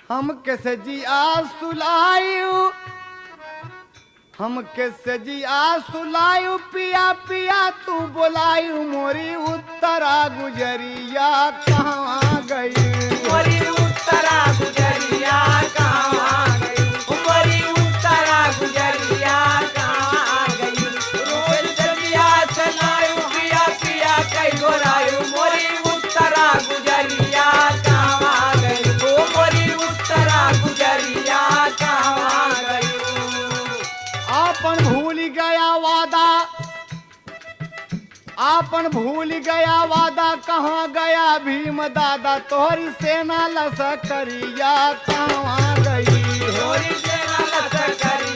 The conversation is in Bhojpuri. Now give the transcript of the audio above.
हमके सजिया सुलायु हमके सजिया सुलायु पिया पिया तू बोलायु मोरी उत्तरा गुजरिया कहाँ गई मोरी उत्तरा गुजरिया कहाँ गई मोरी उत्तरा गुजरिया कहाँ गई रोज सजिया सलायु पिया पिया कई गोरायु मोरी उत्तरा गुजरिया कहाँ गई ओ मोरी उत्तरा गुजरिया कहाँ गई आपन भूल गया वादा आपन भूल गया वादा कहाँ गया भीम दादा तोहरी सेना लसकरिया कहाँ गई मोरी सेना लसकरिया